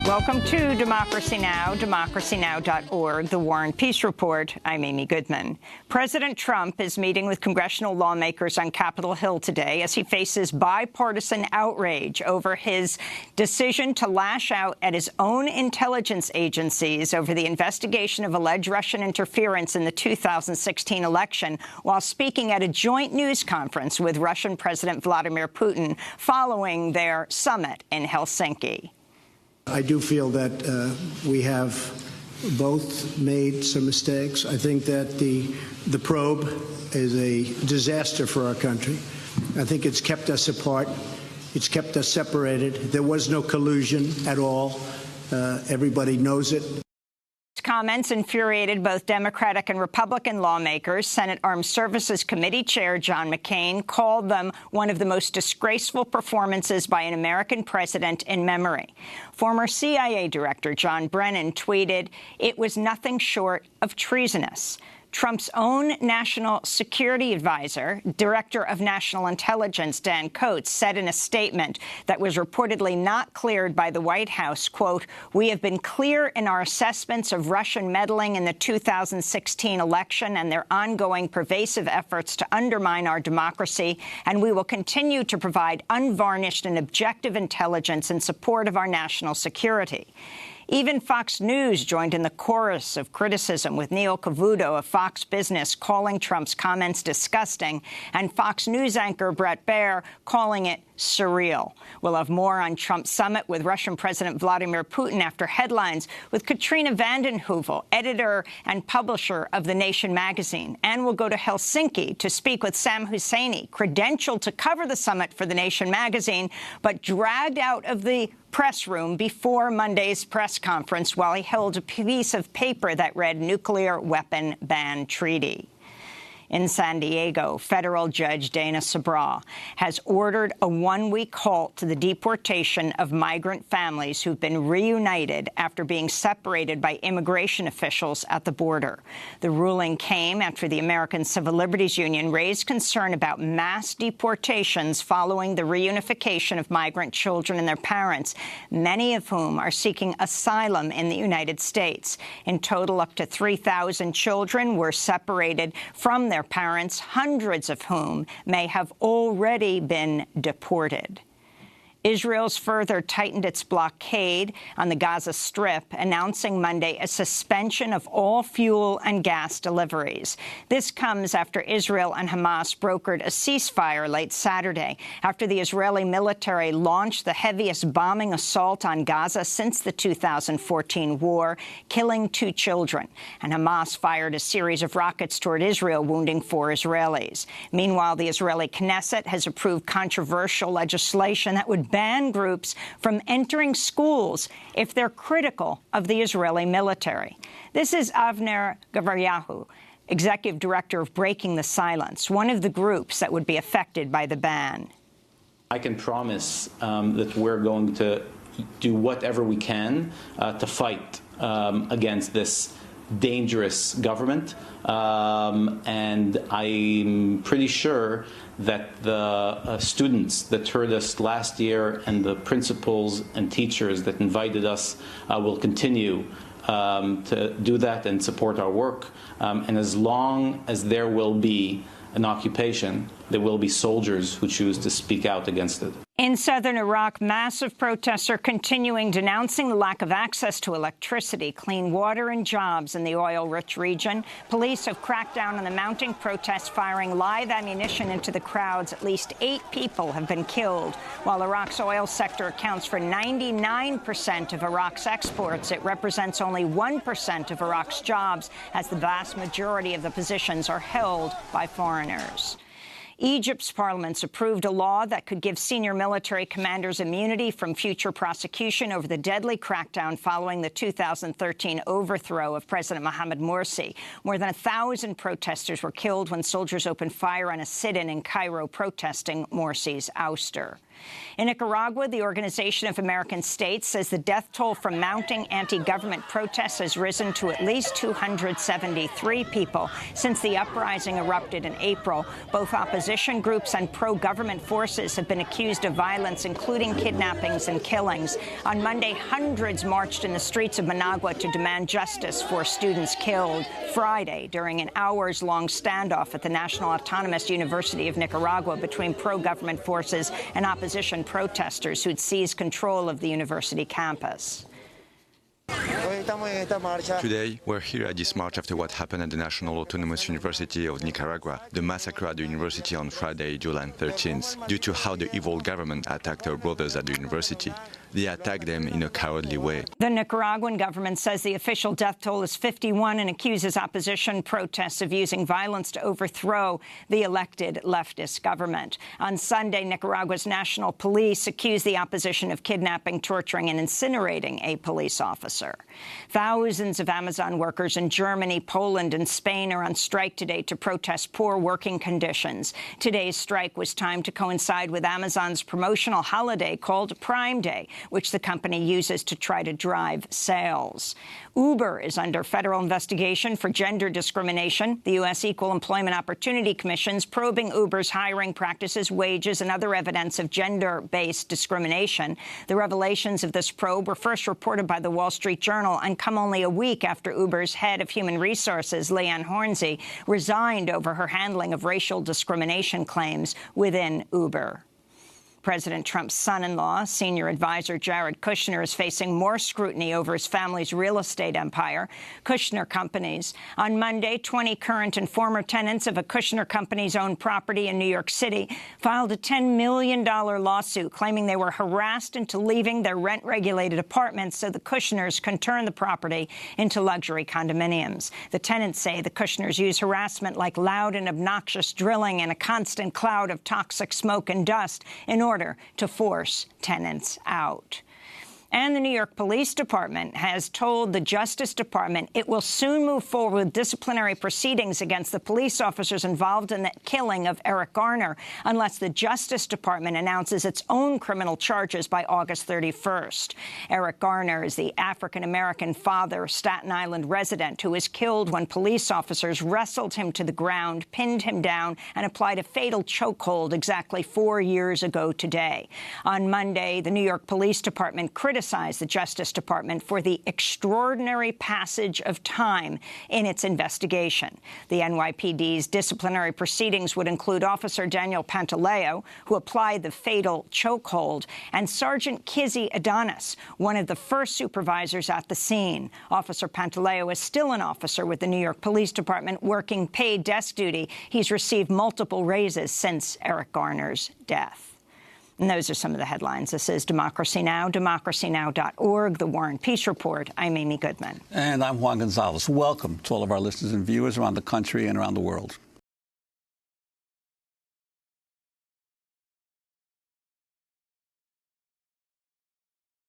Welcome to Democracy Now!, democracynow.org, the War and Peace Report. I'm Amy Goodman. President Trump is meeting with congressional lawmakers on Capitol Hill today as he faces bipartisan outrage over his decision to lash out at his own intelligence agencies over the investigation of alleged Russian interference in the 2016 election while speaking at a joint news conference with Russian President Vladimir Putin following their summit in Helsinki. I do feel that we have both made some mistakes. I think that the probe is a disaster for our country. I think it's kept us apart. It's kept us separated. There was no collusion at all. Everybody knows it. Comments infuriated both Democratic and Republican lawmakers. Senate Armed Services Committee Chair John McCain called them one of the most disgraceful performances by an American president in memory. Former CIA Director John Brennan tweeted, "It was nothing short of treasonous." Trump's own national security advisor, Director of National Intelligence Dan Coats, said in a statement that was reportedly not cleared by the White House, quote, "We have been clear in our assessments of Russian meddling in the 2016 election and their ongoing pervasive efforts to undermine our democracy, and we will continue to provide unvarnished and objective intelligence in support of our national security." Even Fox News joined in the chorus of criticism, with Neil Cavuto of Fox Business calling Trump's comments disgusting and Fox News anchor Bret Baier calling it surreal. We'll have more on Trump's summit with Russian President Vladimir Putin after headlines with Katrina vanden Heuvel, editor and publisher of The Nation magazine. And we'll go to Helsinki to speak with Sam Husseini, credentialed to cover the summit for The Nation magazine, but dragged out of the press room before Monday's press conference while he held a piece of paper that read Nuclear Weapon Ban Treaty. In San Diego, federal judge Dana Sabraw has ordered a one-week halt to the deportation of migrant families who've been reunited after being separated by immigration officials at the border. The ruling came after the American Civil Liberties Union raised concern about mass deportations following the reunification of migrant children and their parents, many of whom are seeking asylum in the United States. In total, up to 3,000 children were separated from their parents, hundreds of whom may have already been deported. Israel's further tightened its blockade on the Gaza Strip, announcing Monday a suspension of all fuel and gas deliveries. This comes after Israel and Hamas brokered a ceasefire late Saturday, after the Israeli military launched the heaviest bombing assault on Gaza since the 2014 war, killing 2 children. And Hamas fired a series of rockets toward Israel, wounding 4 Israelis. Meanwhile, the Israeli Knesset has approved controversial legislation that would ban groups from entering schools if they're critical of the Israeli military. This is Avner Gavaryahu, executive director of Breaking the Silence, one of the groups that would be affected by the ban. I can promise that we're going to do whatever we can to fight against this dangerous government, and I'm pretty sure that the students that heard us last year and the principals and teachers that invited us will continue to do that and support our work. And as long as there will be an occupation, there will be soldiers who choose to speak out against it. In southern Iraq, massive protests are continuing, denouncing the lack of access to electricity, clean water and jobs in the oil-rich region. Police have cracked down on the mounting protests, firing live ammunition into the crowds. At least 8 people have been killed. While Iraq's oil sector accounts for 99% of Iraq's exports, it represents only 1% of Iraq's jobs, as the vast majority of the positions are held by foreigners. Egypt's parliament's approved a law that could give senior military commanders immunity from future prosecution over the deadly crackdown following the 2013 overthrow of President Mohamed Morsi. More than 1,000 protesters were killed when soldiers opened fire on a sit-in in Cairo protesting Morsi's ouster. In Nicaragua, the Organization of American States says the death toll from mounting anti-government protests has risen to at least 273 people since the uprising erupted in April. Both opposition groups and pro-government forces have been accused of violence, including kidnappings and killings. On Monday, hundreds marched in the streets of Managua to demand justice for students killed Friday during an hours-long standoff at the National Autonomous University of Nicaragua between pro-government forces and opposition protesters who'd seized control of the university campus. Today, we're here at this march after what happened at the National Autonomous University of Nicaragua, the massacre at the university on Friday, July 13th, due to how the evil government attacked our brothers at the university. They attacked them in a cowardly way. The Nicaraguan government says the official death toll is 51 and accuses opposition protests of using violence to overthrow the elected leftist government. On Sunday, Nicaragua's national police accused the opposition of kidnapping, torturing and incinerating a police officer. Thousands of Amazon workers in Germany, Poland and Spain are on strike today to protest poor working conditions. Today's strike was timed to coincide with Amazon's promotional holiday called Prime Day, which the company uses to try to drive sales. Uber is under federal investigation for gender discrimination. The U.S. Equal Employment Opportunity Commission's probing Uber's hiring practices, wages, and other evidence of gender-based discrimination. The revelations of this probe were first reported by the Wall Street Journal and come only a week after Uber's head of human resources, Leanne Hornsey, resigned over her handling of racial discrimination claims within Uber. President Trump's son-in-law, senior advisor Jared Kushner, is facing more scrutiny over his family's real estate empire, Kushner Companies. On Monday, 20 current and former tenants of a Kushner Companies owned property in New York City filed a $10 million lawsuit claiming they were harassed into leaving their rent-regulated apartments so the Kushners can turn the property into luxury condominiums. The tenants say the Kushners use harassment like loud and obnoxious drilling and a constant cloud of toxic smoke and dust in order to force tenants out. And the New York Police Department has told the Justice Department it will soon move forward with disciplinary proceedings against the police officers involved in the killing of Eric Garner unless the Justice Department announces its own criminal charges by August 31st. Eric Garner is the African-American father, Staten Island resident, who was killed when police officers wrestled him to the ground, pinned him down, and applied a fatal chokehold exactly 4 years ago today. On Monday, the New York Police Department criticized the Justice Department for the extraordinary passage of time in its investigation. The NYPD's disciplinary proceedings would include Officer Daniel Pantaleo, who applied the fatal chokehold, and Sergeant Kizzy Adonis, one of the first supervisors at the scene. Officer Pantaleo is still an officer with the New York Police Department working paid desk duty. He's received multiple raises since Eric Garner's death. And those are some of the headlines. This is Democracy Now!, democracynow.org, The War and Peace Report. I'm Amy Goodman. And I'm Juan Gonzalez. Welcome to all of our listeners and viewers around the country and around the world.